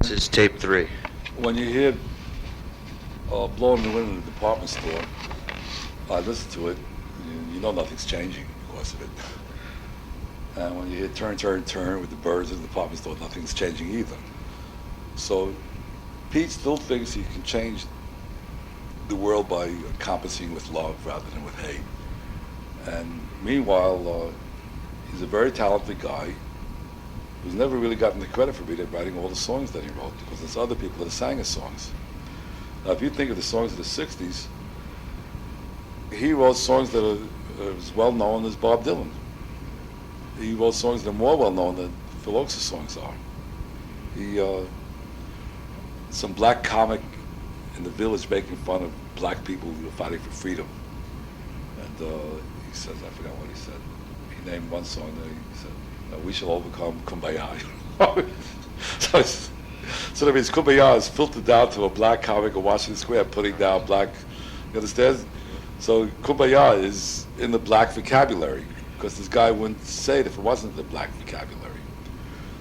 This is tape 3. When you hear blowing the wind in the department store, I listen to it, you know nothing's changing because of it. And when you hear turn, turn, turn with the birds in the department store, nothing's changing either. So Pete still thinks he can change the world by encompassing with love rather than with hate. And meanwhile, he's a very talented guy who's never really gotten the credit for writing all the songs that he wrote, because there's other people that sang his songs. Now, if you think of the songs of the 60s, he wrote songs that are as well known as Bob Dylan. He wrote songs that are more well known than Phil Oakes' songs are. Some black comic in the village making fun of black people who were fighting for freedom. And he says, I forgot what he said. He named one song that he said, we shall overcome Kumbaya. So that means Kumbaya is filtered down to a black comic in Washington Square putting down black, you understand? So Kumbaya is in the black vocabulary, because this guy wouldn't say it if it wasn't the black vocabulary.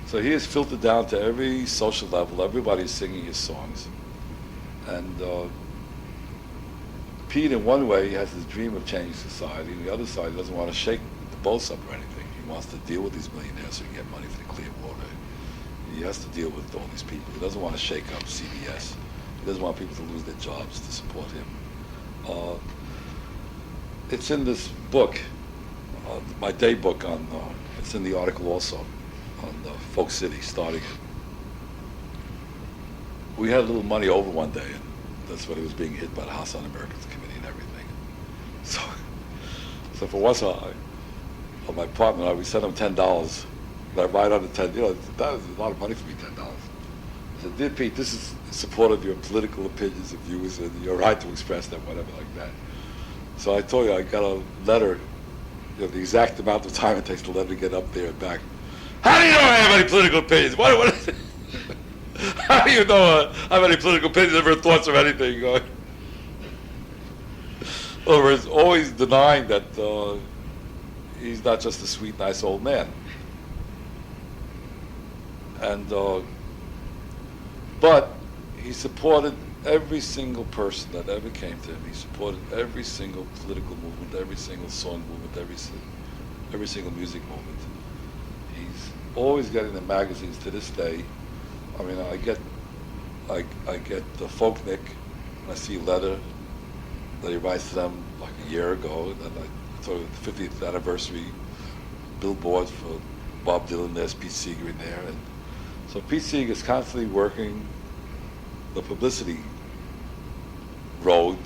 So he is filtered down to every social level. Everybody's singing his songs. And Pete, in one way, has this dream of changing society. On the other side, he doesn't want to shake the boats up or anything. He wants to deal with these millionaires so he can get money for the clear water. He has to deal with all these people. He doesn't want to shake up CBS. He doesn't want people to lose their jobs to support him. It's in this book, my day book it's in the article also, on Folk City, starting it. We had a little money over one day, and that's when it was being hit by the House Un-Americans Committee and everything. So for once, my partner and I, we sent him $10. And I write on the $10, that was a lot of money for me, $10. I said, dear Pete, this is in support of your political opinions and views and your right to express them, whatever like that. So I told you, I got a letter, the exact amount of time it takes the letter to get up there and back. How do you know I have any political opinions? What is it? How do you know I have any political opinions, ever thoughts of anything? Well, we're always denying that he's not just a sweet, nice old man. And but he supported every single person that ever came to him. He supported every single political movement, every single song movement, every single music movement. He's always getting the magazines to this day. I mean, I get the Folknik, and I see a letter that he writes to them like a year ago, and I told him the 50th anniversary billboard for Bob Dylan. There's Pete Seeger in there, and so Pete Seeger is constantly working the publicity road.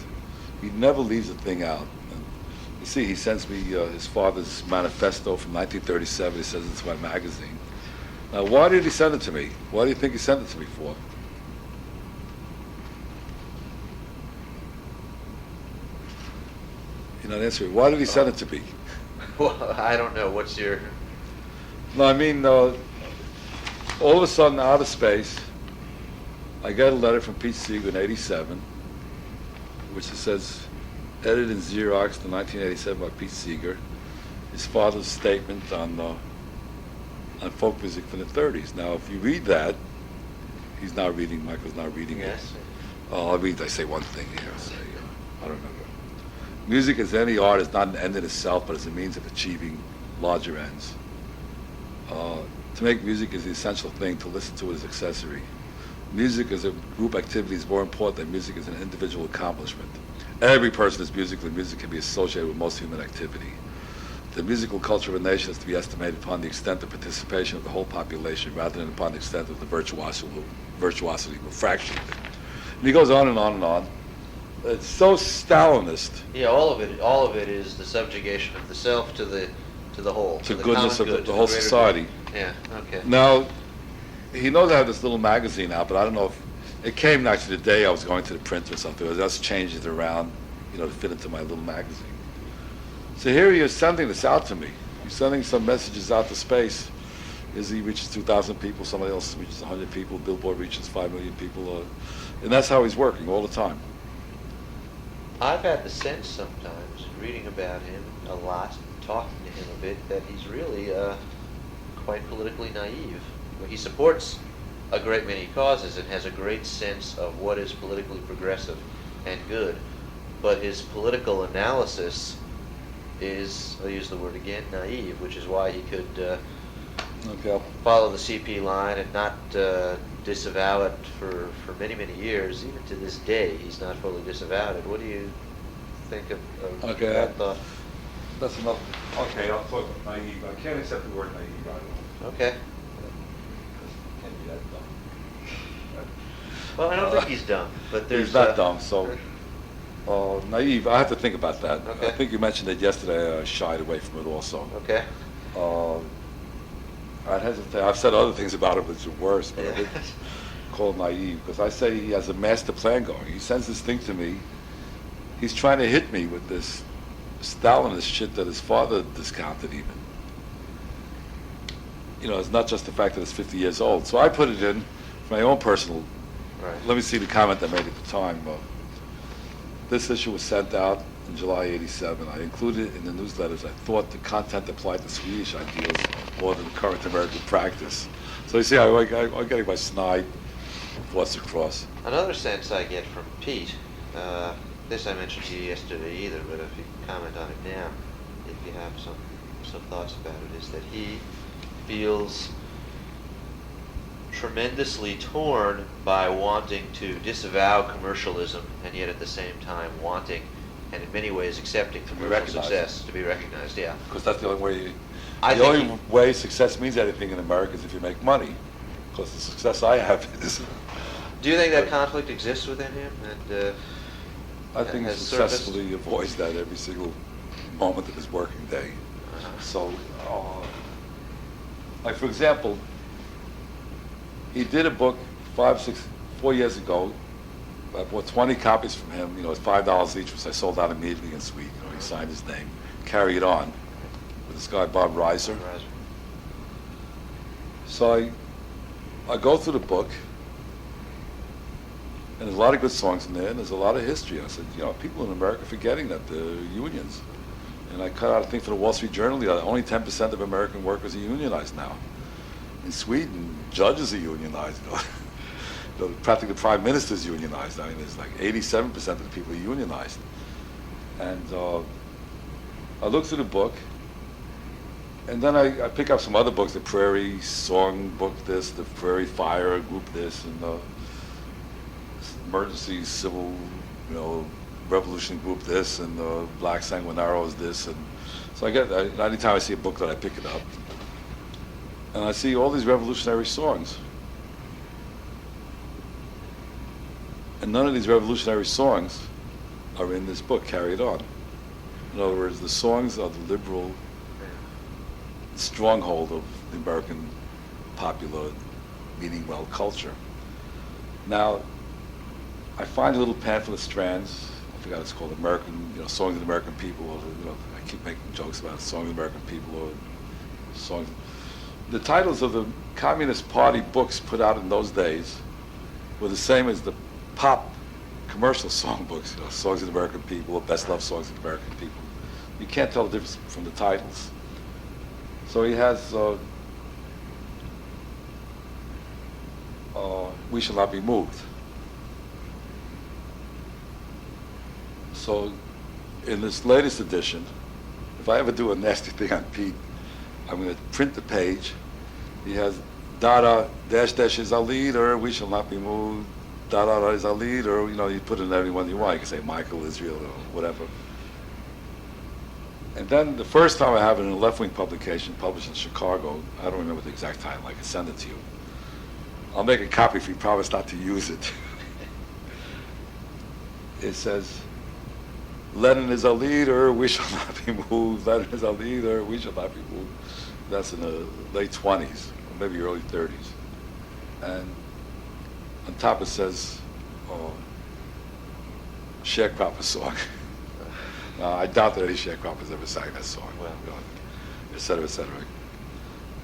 He never leaves a thing out. And you see, he sends me his father's manifesto from 1937. He says it's my magazine. Now, why did he send it to me? What do you think he sent it to me for? You're not answering. Why did he send it to me? Well, I don't know. What's your... No, I mean, all of a sudden, out of space, I got a letter from Pete Seeger in '87, which it says, edited in Xerox in 1987 by Pete Seeger, his father's statement on folk music from the 30s. Now, if you read that, Michael's not reading it. Yes. I say one thing here. I don't remember. Music as any art is not an end in itself, but it's a means of achieving larger ends. To make music is the essential thing, to listen to it is accessory. Music as a group activity is more important than music as an individual accomplishment. Every person is musical, and music can be associated with most human activity. The musical culture of a nation is to be estimated upon the extent of participation of the whole population rather than upon the extent of the virtuosity of a fraction. And he goes on and on and on. It's so Stalinist. Yeah, all of it is the subjugation of the self to the whole. To the goodness common of good, the to whole greater society. good. Yeah, okay. Now, he knows I have this little magazine out, but I don't know if it came actually the day I was going to the printer or something. I just changed it around, to fit into my little magazine. So here he is sending this out to me. He's sending some messages out to space. Izzy reaches 2,000 people, somebody else reaches 100 people, Billboard reaches 5 million people, and that's how he's working all the time. I've had the sense sometimes, reading about him a lot, talking to him a bit, that he's really quite politically naive. He supports a great many causes and has a great sense of what is politically progressive and good, but his political analysis is, I'll use the word again, naive, which is why he could Okay. follow the CP line and not disavow it for many, many years. Even to this day, he's not fully disavowed it. What do you think of Okay, that thought? That's enough. Okay, I'll talk about naive. I can't accept the word naive right now. Okay. Can't be that dumb. Well, I don't think he's dumb, but there's... He's not dumb, so... naive, I have to think about that. Okay. I think you mentioned it yesterday, I shied away from it also. Okay. I'd hesitate, I've said other things about it which are worse, but I Yeah. would call him naive, because I say he has a master plan going. He sends this thing to me, he's trying to hit me with this Stalinist shit that his father discounted even. You know, it's not just the fact that it's 50 years old. So I put it in for my own personal, Right. let me see the comment I made at the time. This issue was sent out in July '87. I included it in the newsletters. I thought the content applied to Swedish ideals more than current American practice. So you see, I'm getting my snide thoughts across. Another sense I get from Pete, this I mentioned to you yesterday either, but if you comment on it now, if you have some thoughts about it, is that he feels tremendously torn by wanting to disavow commercialism and yet at the same time wanting and in many ways accepting To be commercial recognized. success to be recognized. Yeah. Because that's the only way, I the think only way success means anything in America is if you make money. Because the success I have is, Do you think that conflict exists within him? And I think he has surfaced? successfully avoids that every single moment of his working day. So, like for example, he did a book 4 years ago. I bought 20 copies from him. You know, it's $5 each, which I sold out immediately in Sweden. You know, he signed his name. Carry It On with this guy Bob Reiser. So I go through the book, and there's a lot of good songs in there, and there's a lot of history. I said, you know, people in America are forgetting that the unions. And I cut out a thing for the Wall Street Journal. Only 10% of American workers are unionized now. In Sweden, judges are unionized. You know, practically the prime minister is unionized. I mean, there's like 87% of the people are unionized. And I look through the book, and then I pick up some other books, the Prairie Song book this, the Prairie Fire group this, and the Emergency Civil, you know, Revolution group this, and the Black Sanguinaros this. And so I get, anytime I see a book that I pick it up, and I see all these revolutionary songs. And none of these revolutionary songs are in this book, Carry It On. In other words, the songs are the liberal stronghold of the American popular meaning well culture. Now, I find a little pamphlet strands, I forgot what it's called, American, you know, Songs of the American People, or, you know, I keep making jokes about Songs of the American People, or songs. The titles of the Communist Party books put out in those days were the same as the pop commercial songbooks, you know, Songs of the American People, or Best Love Songs of the American People. You can't tell the difference from the titles. So he has We Shall Not Be Moved. So in this latest edition, if I ever do a nasty thing on Pete, I'm going to print the page. He has Dada dash dash is our leader, we shall not be moved. Dada is our leader. You know, you put in everyone you want. You can say Michael, Israel, or whatever. And then the first time I have it in a left-wing publication published in Chicago, I don't remember the exact title, I can send it to you. I'll make a copy if you promise not to use it. It says, Lenin is our leader, we shall not be moved. Lenin is our leader, we shall not be moved. That's in the late 20s, or maybe early 30s. And on top it says, Sharecropper song. I doubt that any sharecroppers ever sang that song, Well. you know, et cetera, et cetera.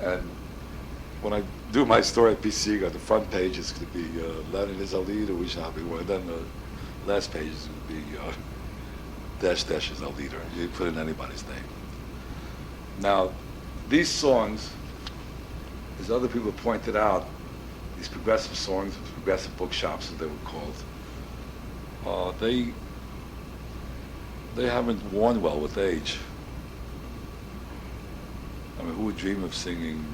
And when I do my story at PC, the front page is going to be Lenin is our leader, we shall not be one. And then the last page is going to be dash dash is our leader. You put in anybody's name. Now, these songs, as other people have pointed out, these progressive songs, progressive bookshops as they were called, they haven't worn well with age. I mean, who would dream of singing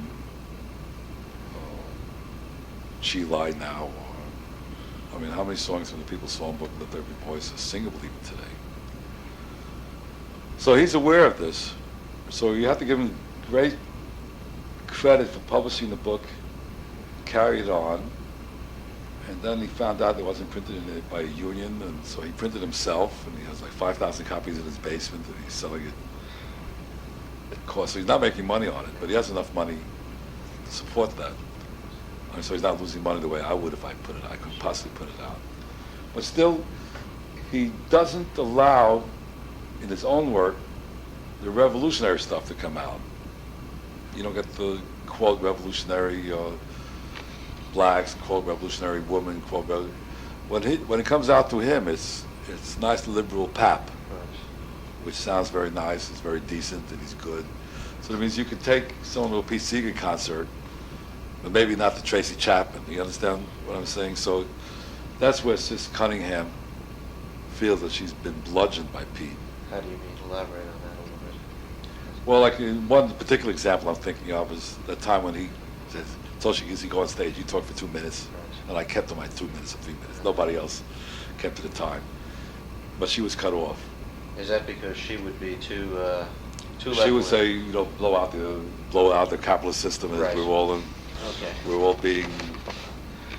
She Lie Now? Or, I mean, how many songs from the People's Songbook Lift Every Voice are singable even today? So he's aware of this. So you have to give him great credit for publishing the book, carried it on, and then he found out it wasn't printed by a union, and so he printed himself, and he has like 5,000 copies in his basement, and he's selling it at cost. So he's not making money on it, but he has enough money to support that. And so he's not losing money the way I would if I could possibly put it out. But still, he doesn't allow, in his own work, the revolutionary stuff to come out. You don't get the, quote, revolutionary blacks, quote, revolutionary women, quote, when it comes out to him, it's nice liberal pap, which sounds very nice, it's very decent, and he's good. So that means you could take someone to a Pete Seeger concert, but maybe not the Tracy Chapman. You understand what I'm saying? So that's where Sis Cunningham feels that she's been bludgeoned by Pete. How do you mean? Elaborate on that a little bit. Well, like in one particular example I'm thinking of is the time when he said, told she, Izzy, go on stage, you talk for 2 minutes. Right. And I kept to my 2 minutes or 3 minutes. Nobody else kept to the time. But she was cut off. Is that because she would be too She would say, you know, blow out the capitalist system, and Right. we're all being,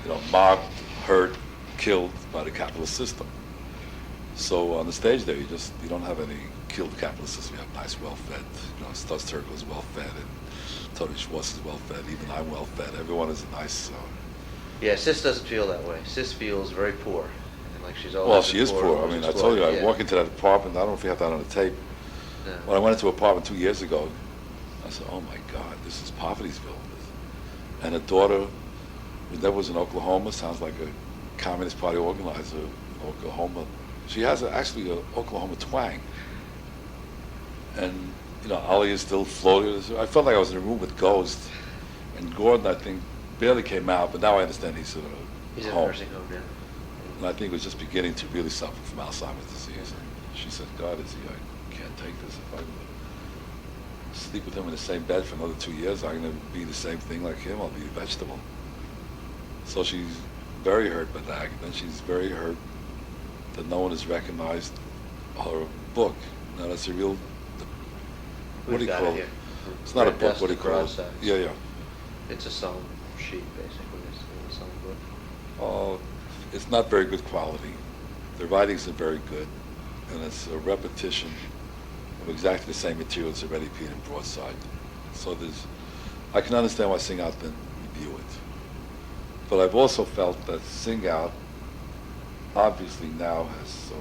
you know, mobbed, hurt, killed by the capitalist system. So on the stage there, you don't have any killed capitalist system. You have nice, well-fed. You know, Studs Terkel is well-fed, and Tony Schwartz is well-fed. Even I'm well-fed. Everyone is nice. Yeah, Sis doesn't feel that way. Sis feels very poor, and like she's always. Well, she is poor. I mean, I told you, I walk into that apartment. I don't know if you have that on the tape. No. When I went into an apartment 2 years ago, I said, "Oh my God, this is Poverty'sville." And a daughter that was in Oklahoma, sounds like a Communist Party organizer, Oklahoma. She has actually an Oklahoma twang. And, you know, Ali is still floating. I felt like I was in a room with ghosts. And Gordon, I think, barely came out, but now I understand he's in He's in a a home. nursing home now. And I think was just beginning to really suffer from Alzheimer's disease. And she said, God, Izzy, I can't take this. If I sleep with him in the same bed for another 2 years, I'm going to be the same thing like him. I'll be a vegetable. So she's very hurt by that. And then she's very hurt that no one has recognized her book. Now that's a real, what do you call it? It's not a book, what do you call it? Yeah, yeah. It's a song sheet, basically. It's a song book. It's not very good quality. The writings are very good, and it's a repetition of exactly the same material that's already appeared in Broadside. So I can understand why Sing Out didn't review it. But I've also felt that Sing Out obviously now has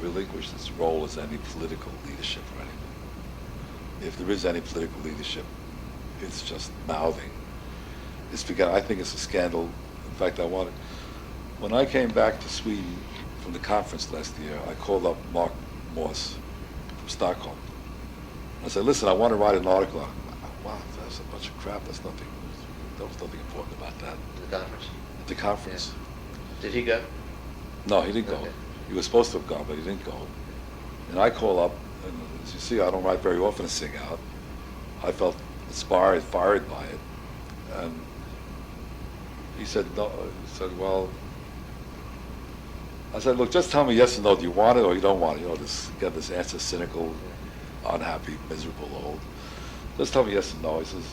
relinquished its role as any political leadership or anything. If there is any political leadership, it's just mouthing. I think it's a scandal. In fact, when I came back to Sweden from the conference last year, I called up Mark Moss from Stockholm. I said, listen, I want to write an article on it. Wow, that's a bunch of crap. There was nothing important about that. The conference. At the conference. Yeah. Did he go? No, he didn't go. Okay. He was supposed to have gone, but he didn't go. And I call up, and as you see, I don't write very often to Sing Out. I felt inspired, fired by it. And he said, no. He said, well, I said, look, just tell me yes or no. Do you want it or you don't want it? You know, get this answer, cynical, unhappy, miserable, old. Just tell me yes or no. He says,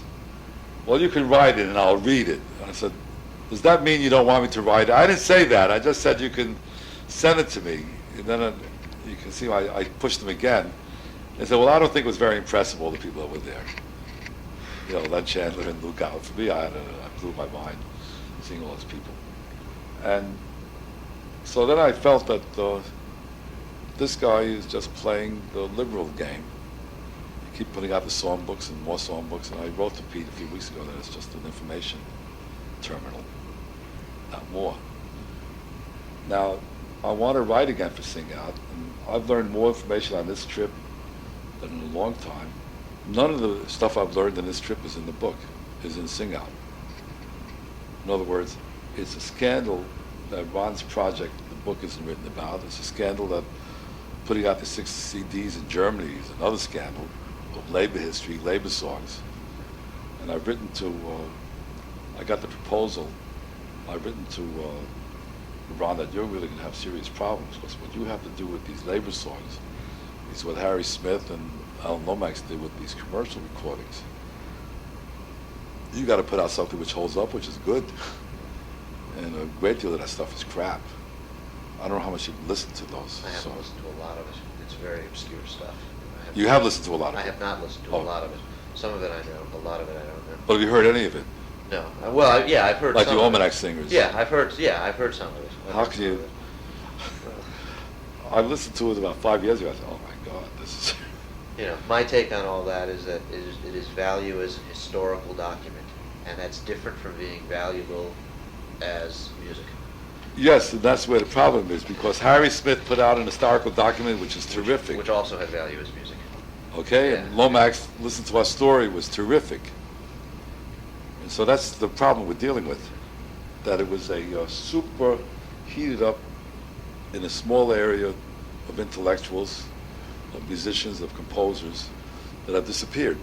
well, you can write it and I'll read it. And I said, does that mean you don't want me to write it? I didn't say that. I just said you can send it to me. And then you can see I pushed him again. And said, well, I don't think it was very impressive, all the people that were there. You know, Len Chandler and Luke Out. For me, I blew my mind seeing all those people. And so then I felt that this guy is just playing the liberal game. You keep putting out the songbooks and more songbooks. And I wrote to Pete a few weeks ago that it's just an information terminal, not more. Now, I want to write again for Sing Out, and I've learned more information on this trip than in a long time. None of the stuff I've learned in this trip is in the book, is in Sing Out. In other words, it's a scandal that Ron's project, the book isn't written about. It's a scandal that putting out the 6 CDs in Germany is another scandal of labor history, labor songs. And I've written to, I got the proposal, I've written to Ron that you're really going to have serious problems because what you have to do with these labor songs is what Harry Smith and Alan Lomax did with these commercial recordings. You got to put out something which holds up, which is good. And a great deal of that stuff is crap. I don't know how much you've listened to those. I haven't listened to a lot of it. It's very obscure stuff. You have listened to a lot of it? I have not listened to a lot of it. Some of it I know, a lot of it I don't know. But have you heard any of it? No. Well, yeah, I've heard like some the of Almanac it. Singers? Yeah, I've heard some of it. How can you? I listened to it about 5 years ago. I thought, oh my God, this is... You know, my take on all that is that it is value as a historical document, and that's different from being valuable as music. Yes, and that's where the problem is, because Harry Smith put out an historical document which is terrific. Which also had value as music. Okay, Yeah. and Lomax, Listen to Our Story, was terrific. And so that's the problem we're dealing with, that it was a super heated up in a small area of intellectuals, of musicians, of composers that have disappeared.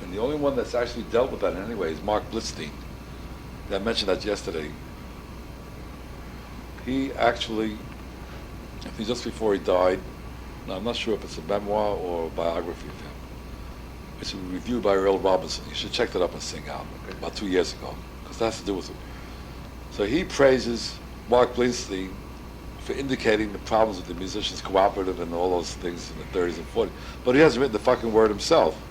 And the only one that's actually dealt with that in any way is Mark Blitzstein. I mentioned that yesterday. He actually, I think just before he died, now I'm not sure if it's a memoir or a biography of him. It's a review by Earl Robinson. You should check that up and Sing Out, about 2 years ago, because that has to do with it. So he praises Mark Blitzstein for indicating the problems with the musicians cooperative and all those things in the 30s and 40s. But he hasn't written the fucking word himself.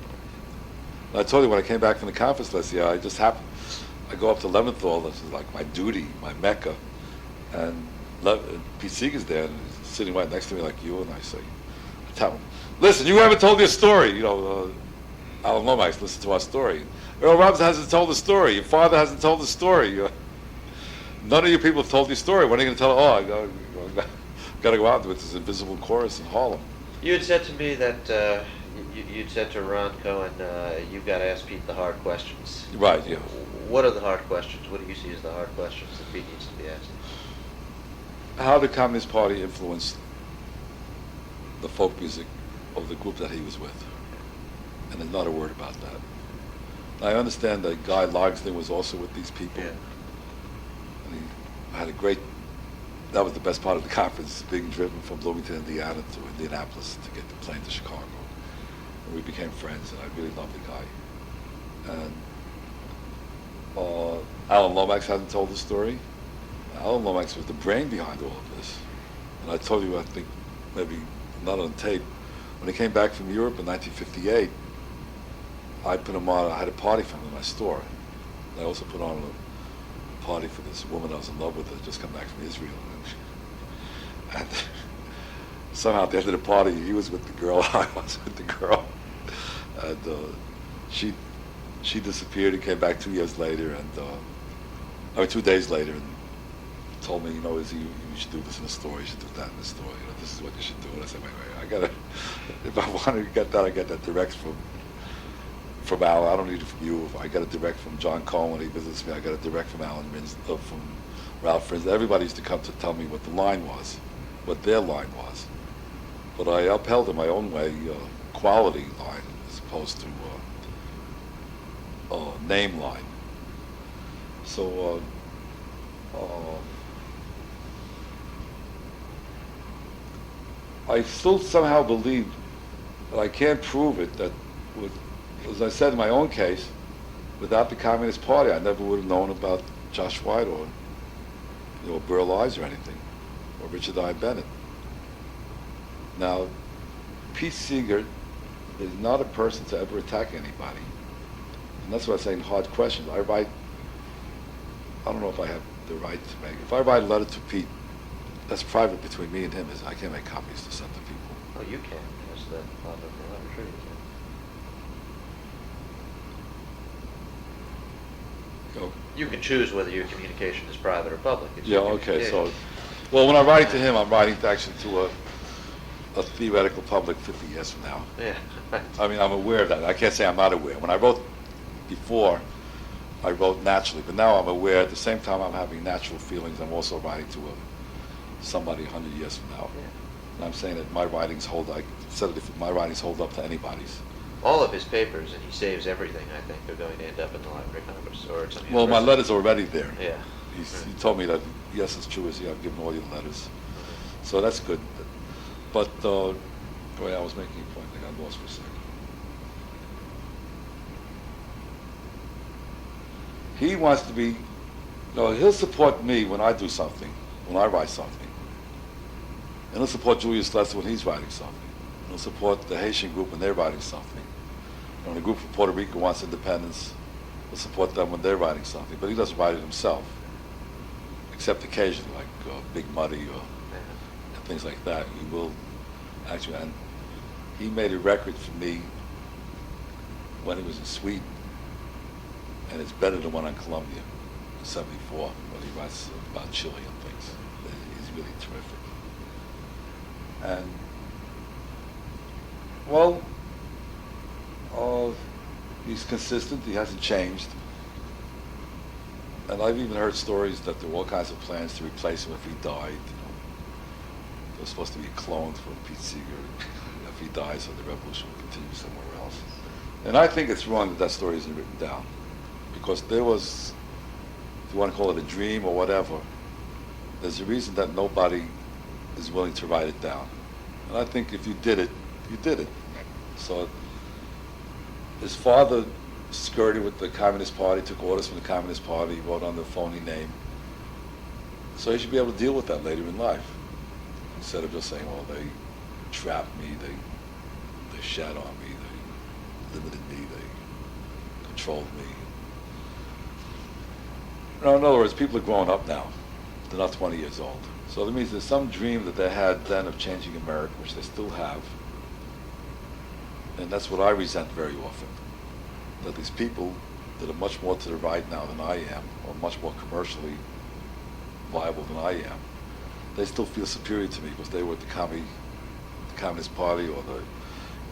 And I told you when I came back from the conference last year, I go up to Leventhal, this is like my duty, my mecca, and Pete Seeger's there, and he's sitting right next to me like you, and I tell him, listen, you haven't told your story, Alan Lomax, listen to our story. Earl Robinson hasn't told the story, your father hasn't told the story. None of you people have told your story. When are you going to tell it? Oh, I got to go out with this invisible chorus in Harlem. You had said to me that you'd said to Ron Cohen, you've got to ask Pete the hard questions. Right, yeah. What are the hard questions? What do you see as the hard questions that Pete needs to be asked? How the Communist Party influenced the folk music of the group that he was with. And there's not a word about that. I understand that Guy Logsdon was also with these people. Yeah. And he had that was the best part of the conference, being driven from Bloomington, Indiana to Indianapolis to get the plane to Chicago. And we became friends, and I really loved the guy. And Alan Lomax hasn't told the story. Alan Lomax was the brain behind all of this. And I told you, I think, maybe not on tape, when he came back from Europe in 1958, I put him on, I had a party for him in my store. I also put on a party for this woman I was in love with that had just come back from Israel. And somehow at the end of the party, he was with the girl, I was with the girl. And she disappeared and came back 2 years later, and 2 days later, and told me, Izzy, you should do this in a story, you should do that in a story, this is what you should do. And I said, wait, if I wanted to get that, I get that direct from Al. I don't need it from you. If I got it direct from John Cohen when he visits me, I got it direct from Alan Rins, from Ralph Rins. Everybody used to come to tell me what the line was, what their line was. But I upheld in my own way quality line as opposed to name line. So I still somehow believe, but I can't prove it, that as I said in my own case, without the Communist Party, I never would have known about Josh White or Burl Ives or anything, or Richard I. Bennett. Now, Pete Seeger is not a person to ever attack anybody. And that's what I'm saying, hard questions. I don't know if I have the right to make, if I write a letter to Pete, that's private between me and him. I can't make copies to send to people. Oh, you can. Yes, I'm sure you can. Go. You can choose whether your communication is private or public. Yeah, okay, so, well, when I'm writing to him, I'm writing actually to a theoretical public 50 years from now. Yeah, right. I mean, I'm aware of that. I can't say I'm not aware. When I wrote before, I wrote naturally, but now I'm aware. At the same time, I'm having natural feelings. I'm also writing to somebody 100 years from now, Yeah. and I'm saying that my writings hold. I said it, if my writings hold up to anybody's. All of his papers, and he saves everything, I think, are going to end up in the Library of Congress or at some Well, my university. letter's already there. Yeah. He told me that, yes, it's true, Izzy, I've given all your letters. So that's good. But, boy, I was making a point. I got lost for a second. He wants to be, he'll support me when I do something, when I write something. And he'll support Julius Lester when he's writing something. And he'll support the Haitian group when they're writing something. And when the group from Puerto Rico wants independence, he'll support them when they're writing something. But he doesn't write it himself, except occasionally, like Big Muddy and things like that. He will actually, and he made a record for me when he was in Sweden, and it's better than the one on Columbia in '74 when he writes about Chile and things. He's really terrific. And, well, he's consistent. He hasn't changed. And I've even heard stories that there were all kinds of plans to replace him if he died. There was supposed to be a clone for Pete Seeger if he dies, so the revolution will continue somewhere else. And I think it's wrong that that story isn't written down, because there was, if you want to call it a dream or whatever, there's a reason that nobody is willing to write it down. And I think if you did it, you did it. So his father skirted with the Communist Party, took orders from the Communist Party, wrote on the phony name. So he should be able to deal with that later in life, instead of just saying, well, they trapped me, they shat on me, they limited me, they controlled me. In other words, people are growing up now. They're not 20 years old. So that means there's some dream that they had then of changing America, which they still have. And that's what I resent very often. That these people that are much more to the right now than I am, or much more commercially viable than I am, they still feel superior to me because they were at the Communist Party, or the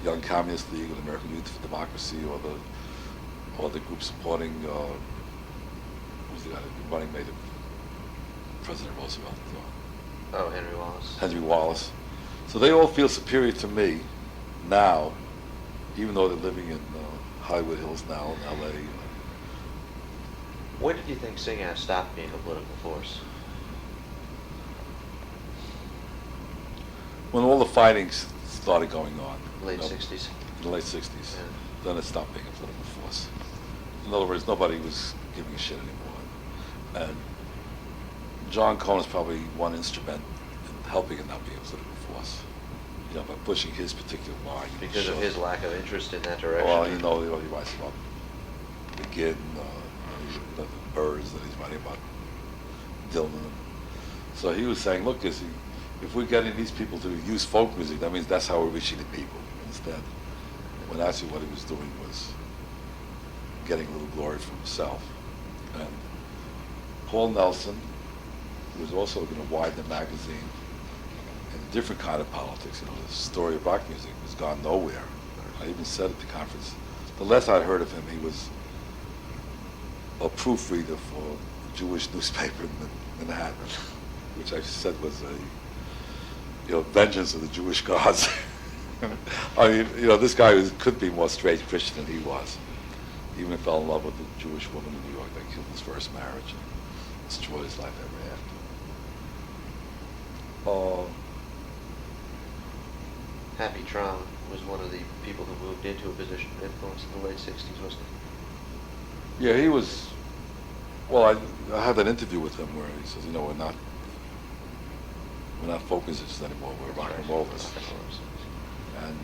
Young Communist League, or the American Youth for Democracy, or the group supporting, who's the guy, the running mate of President Roosevelt? Oh, Henry Wallace. Henry Wallace. So they all feel superior to me now, even though they're living in Hollywood Hills now, in LA. When did you think Singh stopped being a political force? When all the fighting started going on. Late 60s? In the late 60s. Yeah. Then it stopped being a political force. In other words, nobody was giving a shit anymore. And John Cohn is probably one instrument in helping it not be a political force. By pushing his particular line. Because of his lack of interest in that direction? Well, he writes about McGinn, the Birds, that he's writing about Dylan. So he was saying, look, Izzy, if we're getting these people to use folk music, that means that's how we're reaching the people instead. When actually what he was doing was getting a little glory for himself. And Paul Nelson was also going to widen the magazine in a different kind of politics. The story of rock music has gone nowhere. I even said at the conference, the last I heard of him, he was a proofreader for a Jewish newspaper in Manhattan, which I said was a vengeance of the Jewish gods. I mean, this guy could be more straight Christian than he was. He even fell in love with a Jewish woman in New York that killed his first marriage and destroyed his life ever after. Happy Traum was one of the people who moved into a position of influence in the late 60s, wasn't he? Yeah, he was. Well, I had that interview with him where he says, we're not folk musicians anymore. We're rock and rollers. And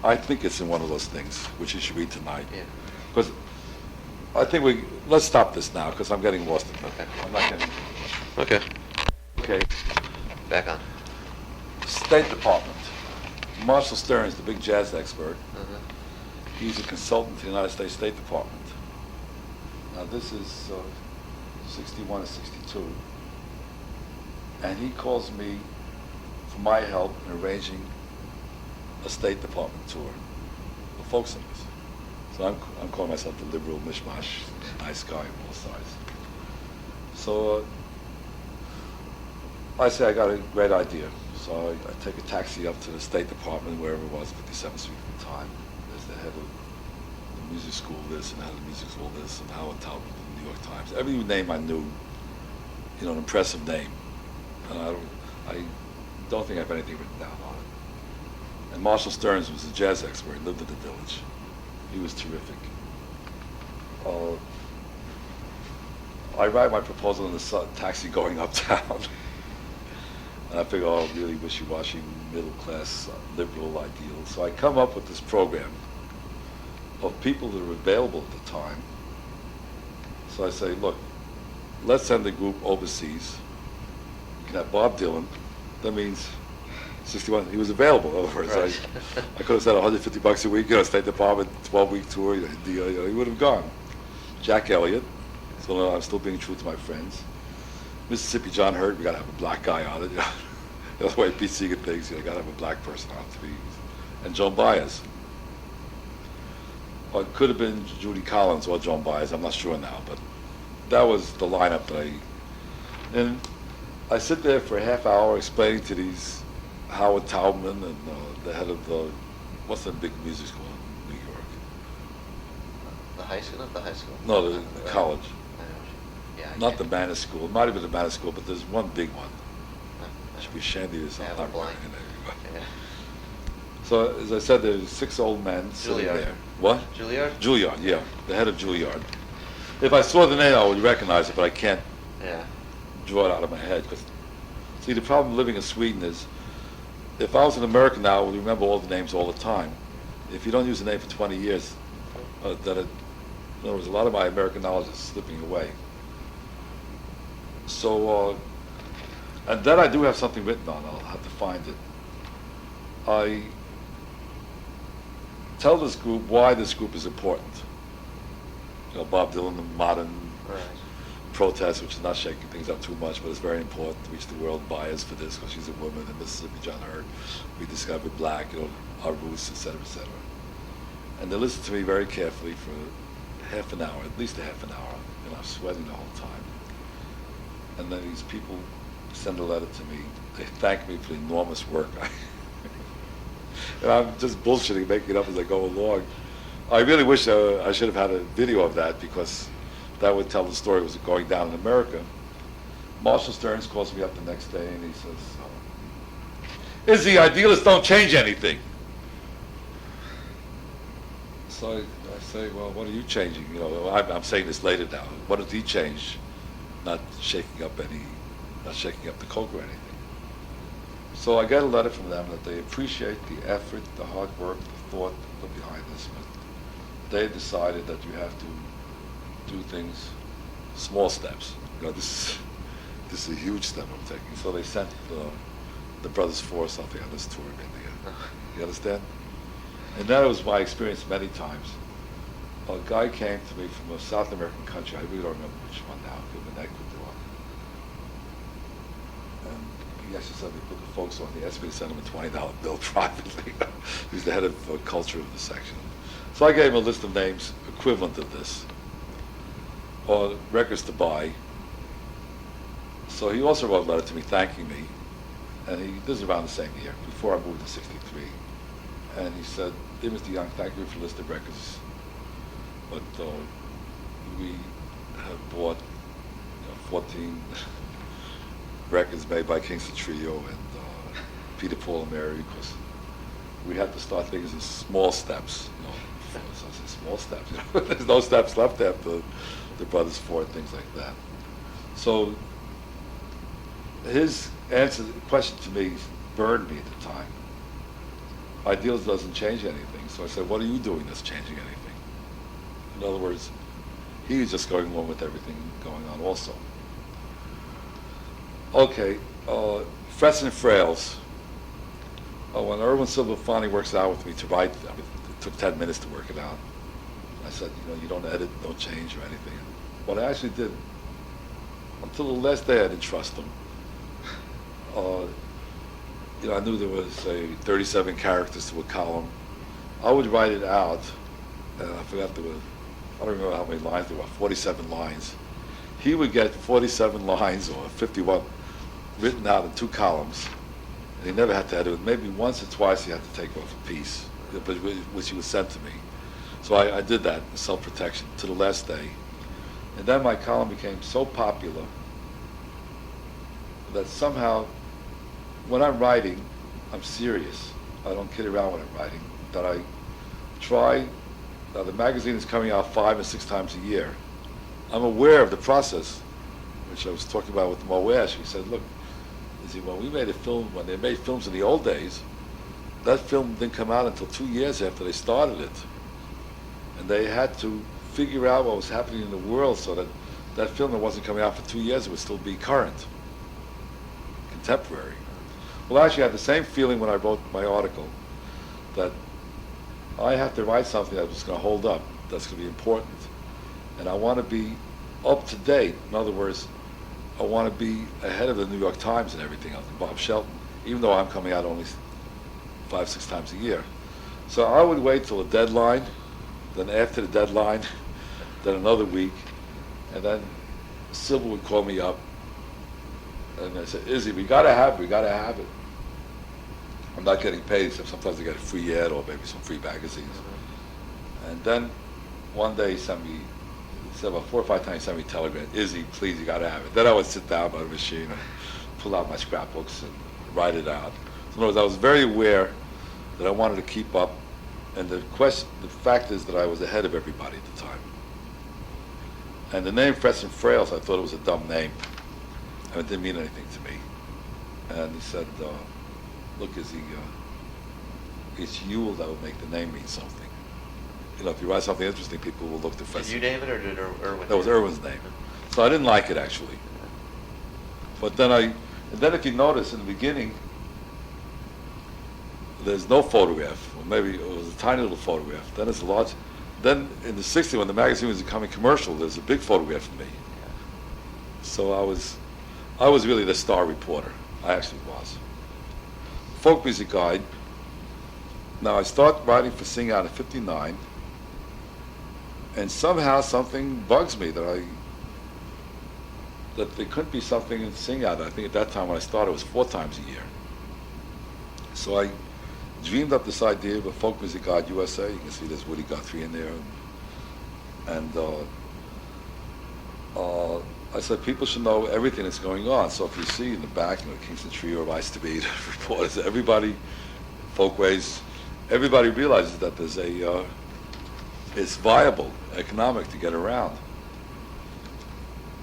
I think it's in one of those things which you should read tonight. Yeah. Because I think let's stop this now because I'm getting lost in it. Okay. I'm not getting. Okay. Okay. Back on. State Department. Marshall Stearns, the big jazz expert, he's a consultant to the United States State Department. Now this is 61 and 62. And he calls me for my help in arranging a State Department tour of folk singers. So I'm calling myself the liberal mishmash, nice guy on both sides. So I say I got a great idea. So I take a taxi up to the State Department, wherever it was, 57th Street at the time. There's the head of the music school this, and the head of the music school this, and Howard Talbot of the New York Times. Every name I knew, an impressive name. And I don't think I have anything written down on it. And Marshall Stearns was a jazz expert. He lived in the Village. He was terrific. I write my proposal in the taxi going uptown. And I figure, oh, really wishy-washy, middle-class, liberal ideals. So I come up with this program of people that are available at the time. So I say, look, let's send the group overseas. You can have Bob Dylan. That means 61. He was available. In other words, Right. I could have said $150 a week, State Department, 12-week tour. He would have gone. Jack Elliott. So I'm still being true to my friends. Mississippi John Hurt. We got to have a black guy on it. That's the way Pete Seeger thinks. You got to have a black person on it. And Joan Baez. Or it could have been Judy Collins or Joan Baez. I'm not sure now, but that was the lineup that and I sit there for a half hour explaining to these Howard Taubman and the head of the, what's the big music school in New York? The high school, not the high school. No, the college. Yeah. Not the Manor School. It might have been the Manor School, but there's one big one. Should be Shandy or something. Yeah, blind. Yeah. So as I said, there's 6 old men sitting Juilliard. there. What? Juilliard? Juilliard, yeah, the head of Juilliard. If I saw the name, I would recognize it, but I can't Yeah. draw it out of my head. Because, see, the problem living in Sweden is, if I was an American now, I would remember all the names all the time. If you don't use the name for 20 years, in other words, a lot of my American knowledge is slipping away. So, and then I do have something written on. I'll have to find it. I tell this group why this group is important. Bob Dylan, the modern Right. protest, which is not shaking things up too much, but it's very important to reach the world bias for this, because she's a woman in Mississippi John Hurt. We discovered black, our roots, et cetera, et cetera. And they listen to me very carefully for half an hour, at least a half an hour, and I'm sweating the whole time. And then these people send a letter to me. They thank me for the enormous work. And I'm just bullshitting, making it up as I go along. I really wish I should have had a video of that, because that would tell the story was going down in America. Marshall Stearns calls me up the next day and he says, Izzy, idealists don't change anything. So I say, well, what are you changing? I'm saying this later now. What did he change? Not shaking up the coke or anything. So I get a letter from them that they appreciate the effort, the hard work, the thought put behind this, but they decided that you have to do things, small steps. This is a huge step I'm taking. So they sent the Brothers Four something on this tour in India. You understand? And that was my experience many times. A guy came to me from a South American country. I really don't remember which one now. It could have been Ecuador. And he actually said, we put the folks on. He asked me to send him a $20 bill privately. He's the head of culture of the section. So I gave him a list of names equivalent to this, or records to buy. So he also wrote a letter to me thanking me, and this is around the same year, before I moved to 63. And he said, dear Mr. Young, thank you for the list of records, but we have bought 14 records made by Kingston Trio and Peter, Paul, and Mary, because we had to start things in small steps, So I said, small steps, There's no steps left after the Brothers Four and things like that. So his question to me burned me at the time. Ideals doesn't change anything. So I said, what are you doing that's changing anything? In other words, he was just going along with everything going on also. Okay, Frets and Frails. When Irwin Silva finally works out with me to write, it took 10 minutes to work it out. I said, you don't edit, don't change or anything. What I actually did, until the last day I didn't trust him. I knew there was 37 characters to a column. I would write it out and I forgot there were, I don't remember how many lines there were, 47 lines. He would get 47 lines or 51 written out in 2 columns, and he never had to edit it. Maybe once or twice he had to take off a piece, but which he was sent to me. So I did that in self-protection to the last day. And then my column became so popular that somehow, when I'm writing, I'm serious. I don't kid around when I'm writing. That I try, now the magazine is coming out 5 or 6 times a year. I'm aware of the process, which I was talking about with Moash. He said, look, Izzy, when we made a film, when they made films in the old days, that film didn't come out until 2 years after they started it. And they had to figure out what was happening in the world so that that film that wasn't coming out for 2 years would still be current, contemporary. Well, actually, I had the same feeling when I wrote my article, that I have to write something that's going to hold up, that's going to be important. And I want to be up to date. In other words, I want to be ahead of the New York Times and everything else, and Bob Shelton, even though I'm coming out only 5, 6 times a year. So I would wait till the deadline, then after the deadline, then another week, and then Sybil would call me up, and I said, Izzy, we gotta have it. I'm not getting paid, except sometimes I get a free ad or maybe some free magazines. And then one day he said about 4 or 5 times he sent me a telegram, Izzy, please, you gotta have it. Then I would sit down by the machine and pull out my scrapbooks and write it out. So in other words, I was very aware that I wanted to keep up, and the fact is that I was ahead of everybody at the time. And the name Frets and Frails, I thought it was a dumb name, and it didn't mean anything to me. And he said, look, Izzy, it's you that will make the name mean something. You know, if you write something interesting, people will look to Frets. Did you name it, or did Irwin? That was Irwin's name. So I didn't like it, actually. But then if you notice, in the beginning, there's no photograph, or maybe it was a tiny little photograph. Then it's a large. Then in the '60s, when the magazine was becoming commercial, there's a big photograph of me. So I was really the star reporter. I actually was. Folk music guide. Now I start writing for Sing Out in '59, and somehow something bugs me that there couldn't be something in Sing Out. I think at that time when I started, it was 4 times a year. So I dreamed up this idea of a Folk Music Guide USA. You can see there's Woody Guthrie in there. And I said people should know everything that's going on. So if you see in the back, Kingston Trio of Ice to Beat, reporters, everybody, Folkways, everybody realizes that there's it's viable, economic to get around.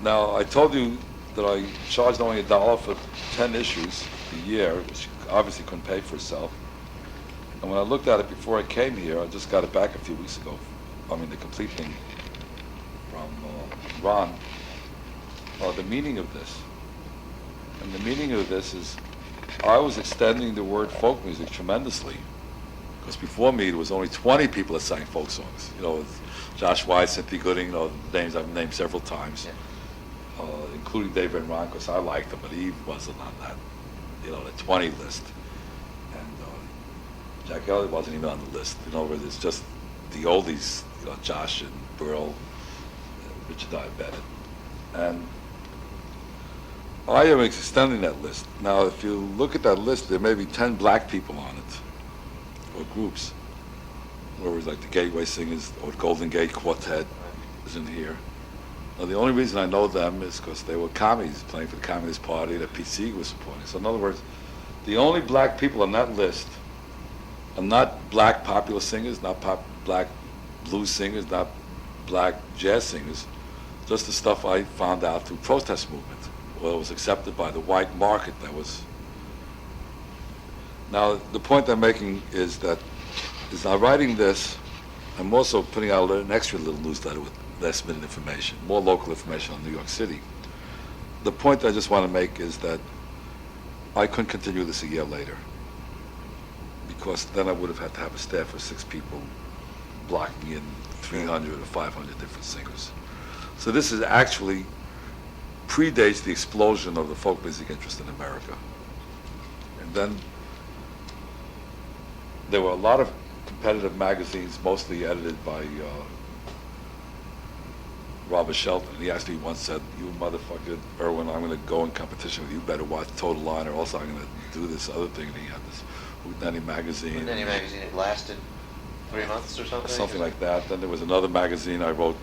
Now, I told you that I charged only $1 for 10 issues a year, which obviously couldn't pay for itself. And when I looked at it before I came here, I just got it back a few weeks ago. I mean, the complete thing from Ron. The meaning of this. And the meaning of this is I was extending the word folk music tremendously. Because before me, there was only 20 people that sang folk songs. Josh Wise, Cynthia Gooding, names I've named several times. Yeah. Including David and Ron, because I liked them, but he wasn't on that, the 20 list. And Jack Elliott wasn't even on the list. In other words, it's just the oldies, Josh and Burl, Richard I. Bennett. And I am extending that list. Now, if you look at that list, there may be 10 black people on it, or groups. In other words, like the Gateway Singers, or Golden Gate Quartet is in here. Now, the only reason I know them is because they were commies playing for the Communist Party that Pete Seeger was supporting. So in other words, the only black people on that list are not black popular singers, not black blues singers, not black jazz singers, just the stuff I found out through protest movement, or it was accepted by the white market that was. Now, the point I'm making is that now writing this, I'm also putting out an extra little newsletter with last minute information, more local information on New York City. The point I just want to make is that I couldn't continue this a year later, because then I would have had to have a staff of 6 people blocking in 300 or 500 different singers. So this is actually predates the explosion of the folk music interest in America. And then there were a lot of competitive magazines, mostly edited by Robert Shelton. He actually once said, "You motherfucker, Irwin, I'm going to go in competition with you. You better watch Total Line, or also I'm going to do this other thing." And he had this Hootenanny magazine. Hootenanny magazine, it lasted 3 months or something? Something like that. Then there was another magazine I wrote,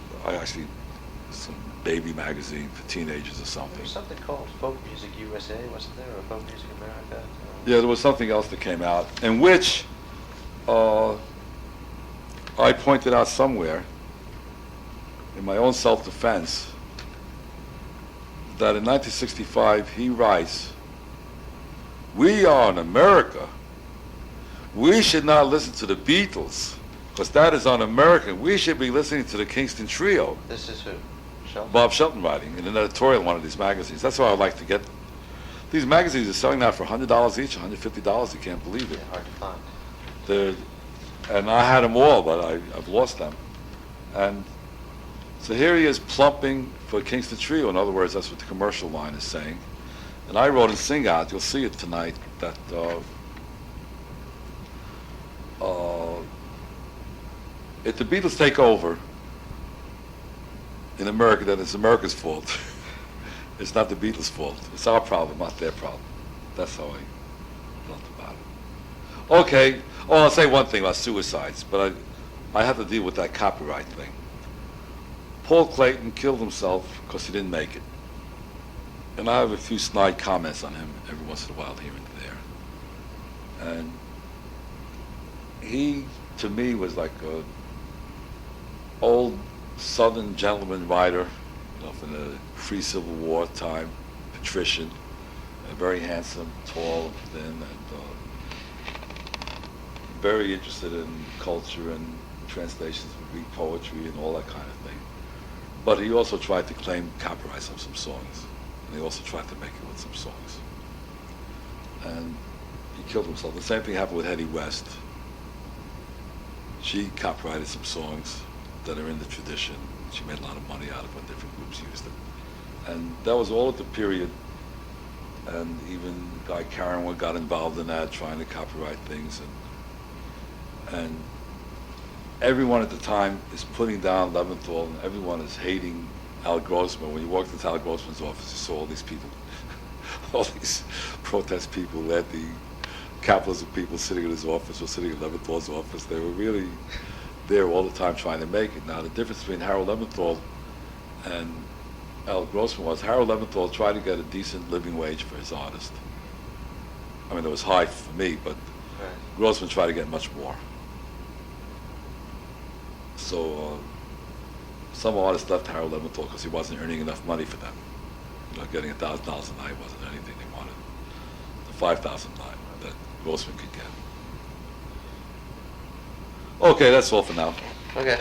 some baby magazine for teenagers or There something. was something called Folk Music USA, wasn't there, or Folk Music America? Yeah, there was something else that came out, in which I pointed out somewhere, in my own self-defense, that in 1965 he writes, "We are in America. We should not listen to the Beatles, because that is un-American. We should be listening to the Kingston Trio." This is who? Shelton? Bob Shelton writing in an editorial in one of these magazines. That's why I like to get. These magazines are selling now for $100 each, $150. You can't believe it. Yeah, hard to find. And I had them all, but I've lost them. And so here he is plumping for Kingston Trio. In other words, that's what the commercial line is saying. And I wrote in Sing Out, you'll see it tonight, that if the Beatles take over in America, then it's America's fault. It's not the Beatles' fault. It's our problem, not their problem. That's how I felt about it. Okay. Oh, I'll say one thing about suicides, but I have to deal with that copyright thing. Paul Clayton killed himself because he didn't make it. And I have a few snide comments on him every once in a while here and there. And he, to me, was like a old Southern gentleman writer, from the pre-Civil War time, patrician, very handsome, tall, thin, and very interested in culture and translations of Greek poetry and all that kind of thing. But he also tried to claim copyrights on some songs, and he also tried to make it with some songs. And he killed himself. The same thing happened with Hetty West. She copyrighted some songs that are in the tradition. She made a lot of money out of it. Different groups used it. And that was all at the period. And even Guy Carrington got involved in that, trying to copyright things. And everyone at the time is putting down Leventhal, and everyone is hating Al Grossman. When you walked into Al Grossman's office, you saw all these people, all these protest people, led the capitalism people sitting in his office or sitting in Leventhal's office. They were really there all the time trying to make it. Now, the difference between Harold Leventhal and Al Grossman was Harold Leventhal tried to get a decent living wage for his artist. I mean, it was high for me, but Right. Grossman tried to get much more. So some artists left Harold Leventhal because he wasn't earning enough money for them. Getting $1,000 a night wasn't anything they wanted. The $5,000 a night that Grossman could get. Okay, that's all for now. Okay.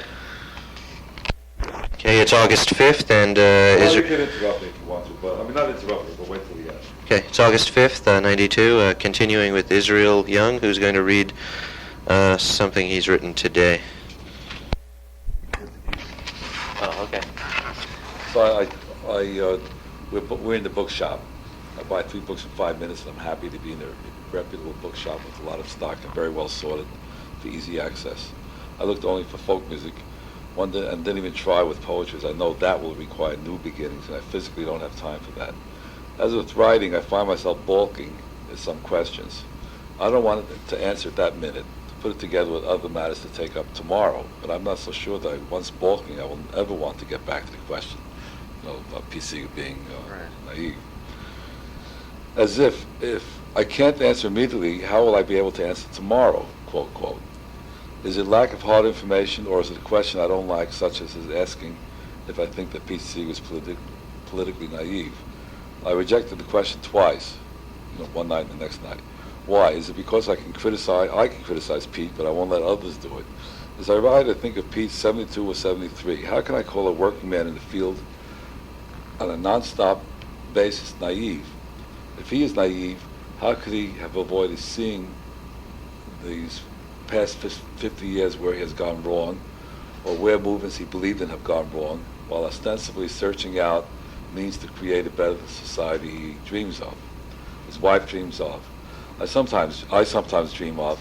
Okay, it's August 5th, and Well, is you there... can interrupt me if you want to, but I mean not interrupt me, but wait till the end. Okay, it's August 5th, 92, continuing with Israel Young, who's going to read something he's written today. Oh, okay. So we're in the bookshop. I buy 3 books in 5 minutes, and I'm happy to be in a reputable bookshop with a lot of stock and very well sorted for easy access. I looked only for folk music, and didn't even try with poetry, as I know that will require new beginnings, and I physically don't have time for that. As with writing, I find myself balking at some questions. I don't want to answer it that minute, to put it together with other matters to take up tomorrow, but I'm not so sure that once balking, I will ever want to get back to the question, about PC being naive. As if I can't answer immediately, how will I be able to answer tomorrow, quote, quote. Is it lack of hard information, or is it a question I don't like, such as his asking if I think that PC was politically naive? I rejected the question twice, one night and the next night. Why? Is it because I can criticize Pete, but I won't let others do it? Is I right to think of Pete 72 or 73? How can I call a working man in the field on a non-stop basis naive? If he is naive, how could he have avoided seeing these past 50 years where he has gone wrong, or where movements he believed in have gone wrong, while ostensibly searching out means to create a better society he dreams of, his wife dreams of, I sometimes dream of,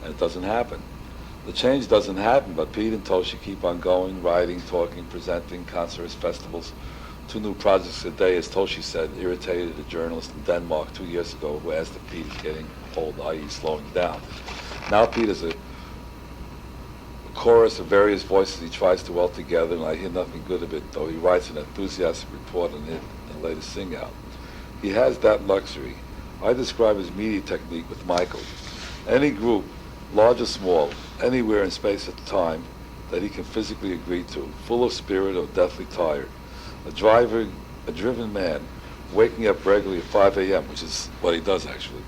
and it doesn't happen. The change doesn't happen, but Pete and Toshi keep on going, writing, talking, presenting, concerts, festivals. 2 new projects a day, as Toshi said, irritated a journalist in Denmark 2 years ago who asked if Pete is getting old, i.e. slowing down. Now Pete is a chorus of various voices he tries to weld together, and I hear nothing good of it, though he writes an enthusiastic report on it and later sing out. He has that luxury. I describe his media technique with Michael. Any group, large or small, anywhere in space at time, that he can physically agree to, full of spirit or deathly tired. A driven man, waking up regularly at 5 a.m., which is what he does actually,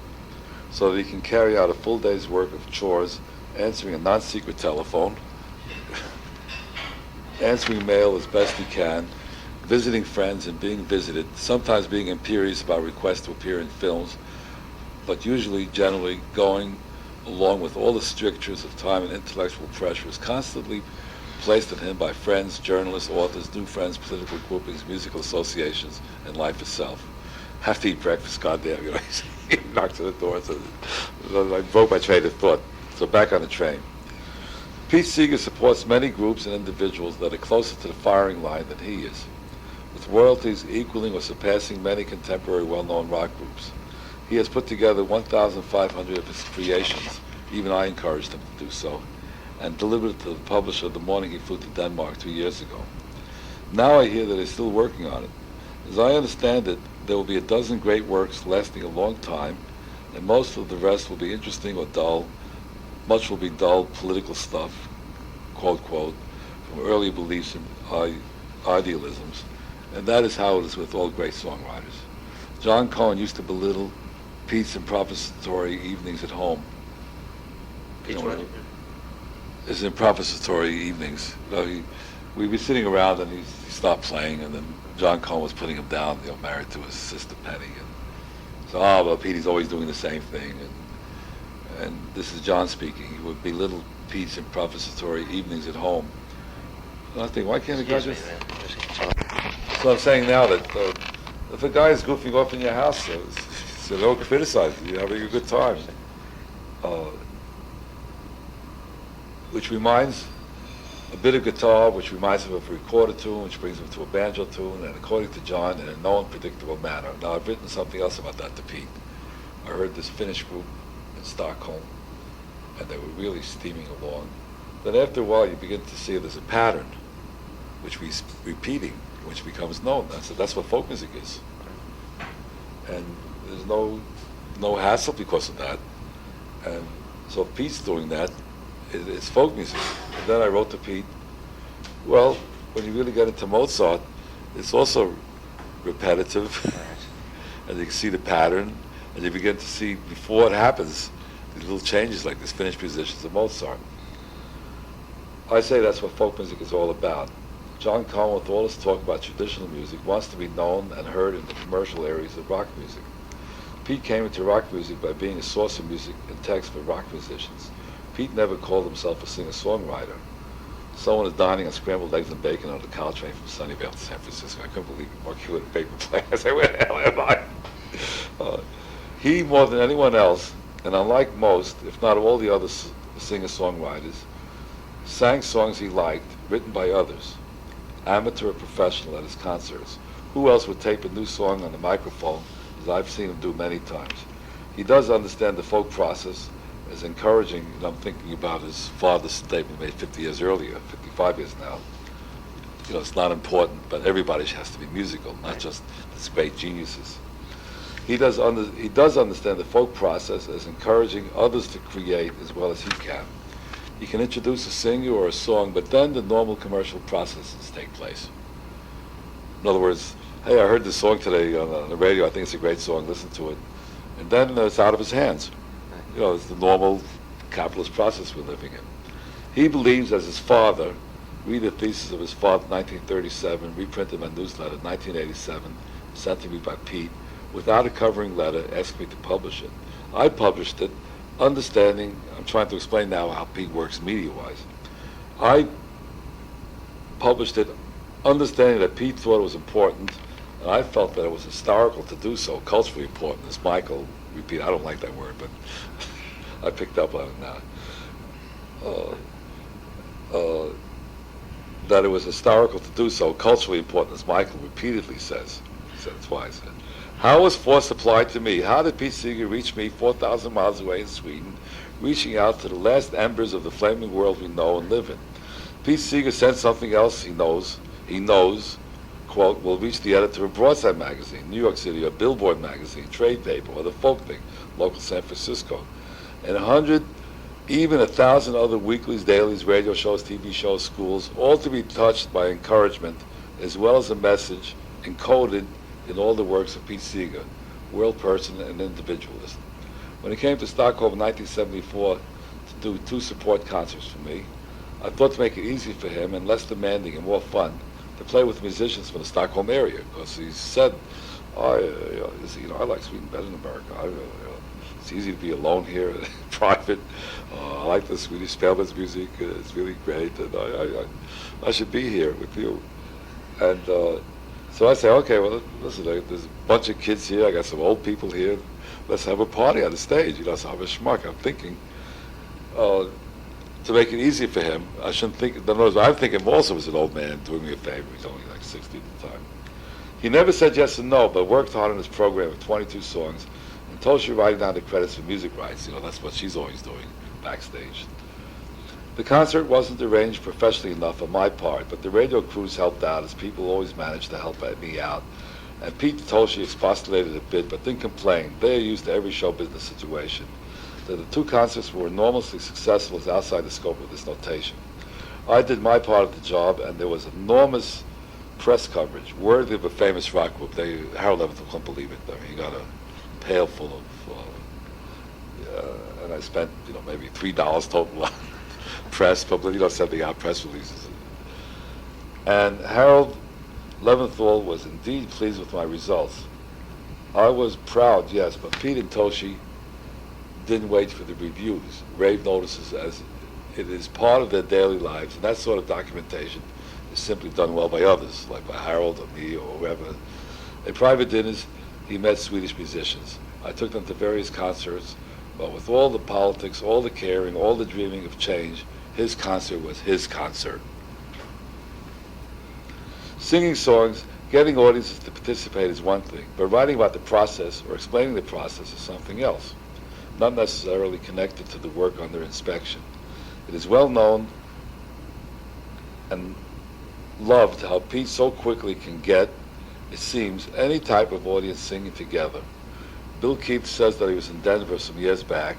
so that he can carry out a full day's work of chores, answering a non-secret telephone, answering mail as best he can, visiting friends and being visited, sometimes being imperious about requests to appear in films, but usually, generally, going along with all the strictures of time and intellectual pressures constantly placed on him by friends, journalists, authors, new friends, political groupings, musical associations, and life itself. Have to eat breakfast, goddamn, you know, he knocks on the door, so I broke my train of thought. So back on the train. Pete Seeger supports many groups and individuals that are closer to the firing line than he is, with royalties equaling or surpassing many contemporary well-known rock groups. He has put together 1,500 of his creations, even I encouraged him to do so, and delivered it to the publisher the morning he flew to Denmark 2 years ago. Now I hear that he's still working on it. As I understand it, there will be a dozen great works lasting a long time, and most of the rest will be interesting or dull. Much will be dull political stuff, quote, quote, from early beliefs and idealisms, and that is how it is with all great songwriters. John Cohen used to belittle Pete's improvisatory evenings at home. His improvisatory evenings. We'd be sitting around and he stopped playing, and then John Cohen was putting him down, married to his sister Penny. And so, well, Petey's always doing the same thing. And this is John speaking. He would belittle Pete's improvisatory evenings at home. And I think, why can't a guy just... So I'm saying now that if a guy is goofing off in your house, so don't criticize it. You're having a good time. Which reminds a bit of guitar, which reminds him of a recorder tune, which brings him to a banjo tune, and according to John, in a no unpredictable manner. Now, I've written something else about that to Pete. I heard this Finnish group in Stockholm, and they were really steaming along. Then after a while, you begin to see there's a pattern, which we's repeating, which becomes known. That's what folk music is. And there's no hassle because of that. And so if Pete's doing that, it's folk music. And then I wrote to Pete, well, when you really get into Mozart, it's also repetitive, and you can see the pattern, and you begin to see, before it happens, these little changes like these Finnish musicians of Mozart. I say that's what folk music is all about. John Cohen, with all his talk about traditional music, wants to be known and heard in the commercial areas of rock music. Pete came into rock music by being a source of music and text for rock musicians. Pete never called himself a singer-songwriter. Someone is dining on scrambled eggs and bacon on the Caltrain from Sunnyvale to San Francisco. I couldn't believe it. Mark Hewitt, a paper plane. I said, where the hell am I? He, more than anyone else, and unlike most, if not all the other singer-songwriters, sang songs he liked, written by others, amateur or professional, at his concerts. Who else would tape a new song on the microphone, as I've seen him do many times? He does understand the folk process, as encouraging, and I'm thinking about his father's statement made 50 years earlier, 55 years now. It's not important, but everybody has to be musical, not just these great geniuses. He does understand the folk process as encouraging others to create as well as he can. He can introduce a singer or a song, but then the normal commercial processes take place. In other words, hey, I heard this song today on the radio, I think it's a great song, listen to it. And then it's out of his hands. It's the normal capitalist process we're living in. He believes, as his father, read the thesis of his father, 1937, reprinted my newsletter, 1987, sent to me by Pete, without a covering letter, asked me to publish it. I published it, understanding, I'm trying to explain now how Pete works media-wise. I published it, understanding that Pete thought it was important, and I felt that it was historical to do so, culturally important, as Michael repeated. I don't like that word, but I picked up on it now. uh, uh, that it was historical to do so, culturally important, as Michael repeatedly says. That's why I said. How was force applied to me? How did Pete Seeger reach me 4,000 miles away in Sweden, reaching out to the last embers of the flaming world we know and live in? Pete Seeger sent something else he knows, quote, will reach the editor of Broadside Magazine, New York City, or Billboard Magazine, Trade Paper, or The Folk Thing, local San Francisco, and 100, even 1,000 other weeklies, dailies, radio shows, TV shows, schools, all to be touched by encouragement, as well as a message encoded in all the works of Pete Seeger, world person and individualist. When he came to Stockholm in 1974 to do 2 support concerts for me, I thought to make it easy for him and less demanding and more fun to play with musicians from the Stockholm area, because he said, I like Sweden better than America. It's easy to be alone here, private. I like the Swedish Spelman's music. It's really great, and I should be here with you. And so I say, okay, well, listen, there's a bunch of kids here. I got some old people here. Let's have a party on the stage. So I'm a schmuck. I'm thinking to make it easy for him. I shouldn't think. In other words, I'm thinking him also as an old man doing me a favor. He's only like 60 at the time. He never said yes and no, but worked hard on his program of 22 songs. And Toshi writing down the credits for music rights. That's what she's always doing backstage. The concert wasn't arranged professionally enough on my part, but the radio crews helped out, as people always managed to help me out. And Pete Toshi expostulated a bit, but didn't complain. They are used to every show business situation. That the 2 concerts were enormously successful is outside the scope of this notation. I did my part of the job, and there was enormous press coverage, worthy of a famous rock group. Harold Levinthal couldn't believe it. I mean, he got a pail full of, and I spent, maybe $3 total on press, sending out press releases. And Harold Levinthal was indeed pleased with my results. I was proud, yes, but Pete and Toshi didn't wait for the reviews, rave notices, as it is part of their daily lives, and that sort of documentation is simply done well by others, like by Harold or me or whoever. At private dinners, he met Swedish musicians. I took them to various concerts, but with all the politics, all the caring, all the dreaming of change, his concert was his concert. Singing songs, getting audiences to participate is one thing, but writing about the process or explaining the process is something else, not necessarily connected to the work under inspection. It is well known and loved how Pete so quickly can get, it seems, any type of audience singing together. Bill Keith says that he was in Denver some years back,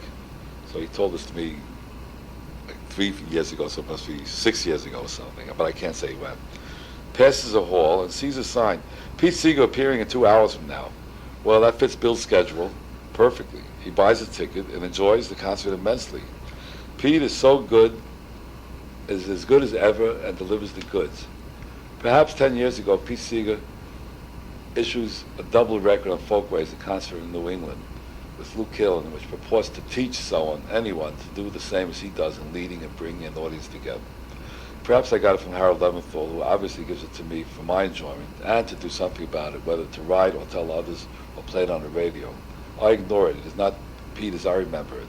so he told this to me like 3 years ago, so it must be 6 years ago or something, but I can't say when. Passes a hall and sees a sign, Pete Seeger appearing in 2 hours from now. Well, that fits Bill's schedule perfectly. He buys a ticket and enjoys the concert immensely. Pete is so good, is as good as ever, and delivers the goods. Perhaps 10 years ago, Pete Seeger issues a double record on Folkways, a concert in New England, with Luke Hill, in which purports to teach anyone, to do the same as he does in leading and bringing an audience together. Perhaps I got it from Harold Levinthal, who obviously gives it to me for my enjoyment, and to do something about it, whether to write or tell others or play it on the radio. I ignore it. It is not Pete as I remember it.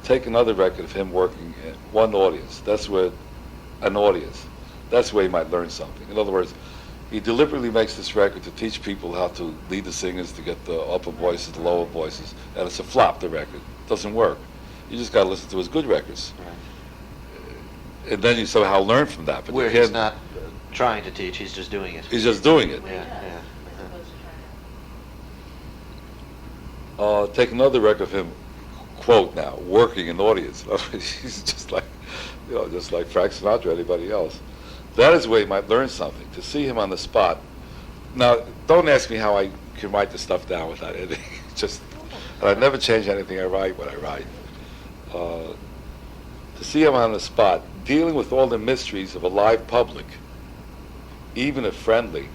Take another record of him working in one audience. That's where he might learn something. In other words, he deliberately makes this record to teach people how to lead the singers, to get the upper voices, the lower voices, and it's a flop, the record. It doesn't work. You just got to listen to his good records. Right. And then you somehow learn from that. But where he's not trying to teach, he's just doing it. He's just doing it. Yeah. Take another record of him, quote now, working in audience. He's just like Frank Sinatra or anybody else. That is where you might learn something, to see him on the spot. Now, don't ask me how I can write this stuff down without editing. And I never change anything I write when I write. To see him on the spot, dealing with all the mysteries of a live public, even if friendly,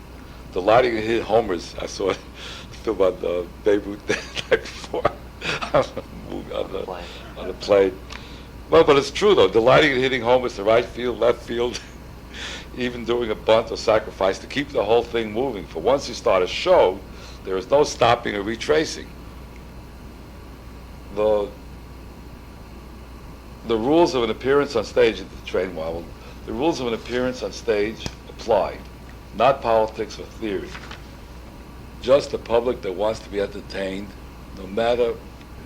delighting to hit homers. I saw a film on Babe Ruth the night before on the plane. Well, but it's true though, delighting in hitting homers to right field, left field, even doing a bunt or sacrifice to keep the whole thing moving. For once you start a show, there is no stopping or retracing. the rules of an appearance on stage at the train wobble, the rules of an appearance on stage apply, not politics or theory. Just the public that wants to be entertained, no matter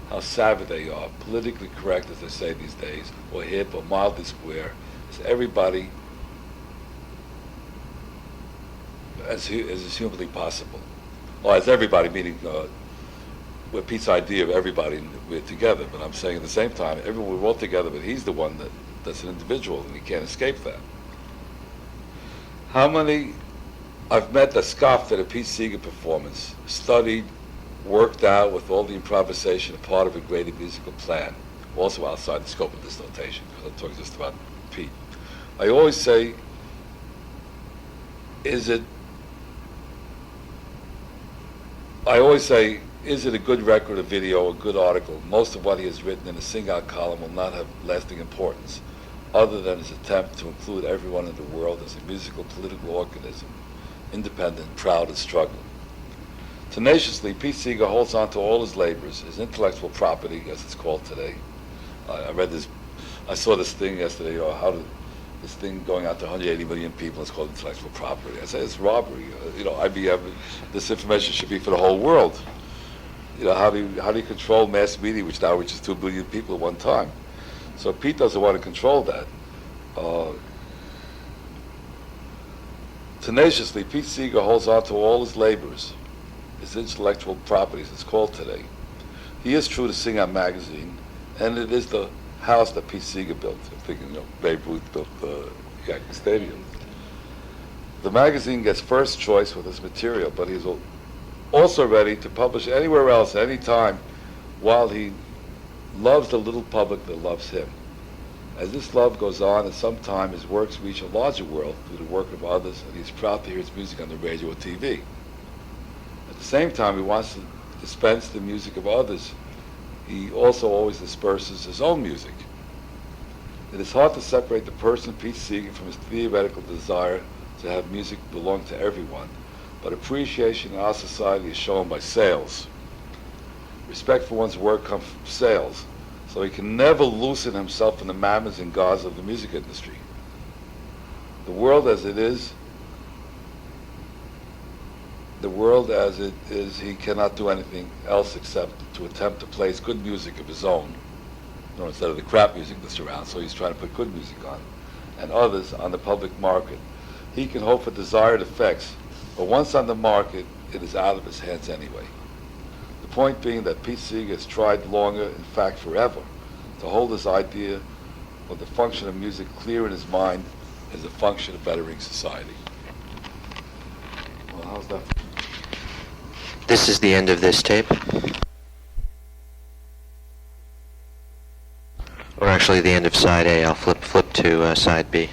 how savvy they are, politically correct as they say these days, or hip or mildly square, is everybody as is humanly possible. Or as everybody, meaning with Pete's idea of everybody, we're together. But I'm saying at the same time, everyone, we're all together, but he's the one that's an individual, and he can't escape that. How many I've met that scoffed at a Pete Seeger performance, studied, worked out with all the improvisation, a part of a greater musical plan, also outside the scope of this notation, because I'm talking just about Pete. I always say, is it a good record, a video, a good article? Most of what he has written in a sing-out column will not have lasting importance, other than his attempt to include everyone in the world as a musical, political organism, independent, proud, and struggling. Tenaciously, Pete Seeger holds on to all his labors, his intellectual property, as it's called today. I saw this thing yesterday, this thing going out to 180 million people is called intellectual property. I say it's robbery. IBM, this information should be for the whole world. How do you control mass media, which now reaches 2 billion people at one time? So Pete doesn't want to control that. Tenaciously, Pete Seeger holds on to all his labors, his intellectual properties, it's called today. He is true to Sing Out magazine, and it is the house that Pete Seeger built. I'm thinking, Babe Ruth built the Yankee Stadium. The magazine gets first choice with his material, but he's also ready to publish anywhere else, anytime, while he loves the little public that loves him. As this love goes on, and sometime his works reach a larger world through the work of others, and he's proud to hear his music on the radio or TV. At the same time, he wants to dispense the music of others. He also always disperses his own music. It is hard to separate the person Pete Seeger from his theoretical desire to have music belong to everyone, but appreciation in our society is shown by sales. Respect for one's work comes from sales, so he can never loosen himself from the mammons and gods of the music industry. The world as it is, he cannot do anything else except to attempt to place good music of his own, instead of the crap music that's around, so he's trying to put good music on, and others on the public market. He can hope for desired effects, but once on the market, it is out of his hands anyway. The point being that Pete Seeger has tried longer, in fact forever, to hold his idea of the function of music clear in his mind as a function of bettering society. Well, how's that? This is the end of this tape. Or actually the end of side A. I'll flip to side B.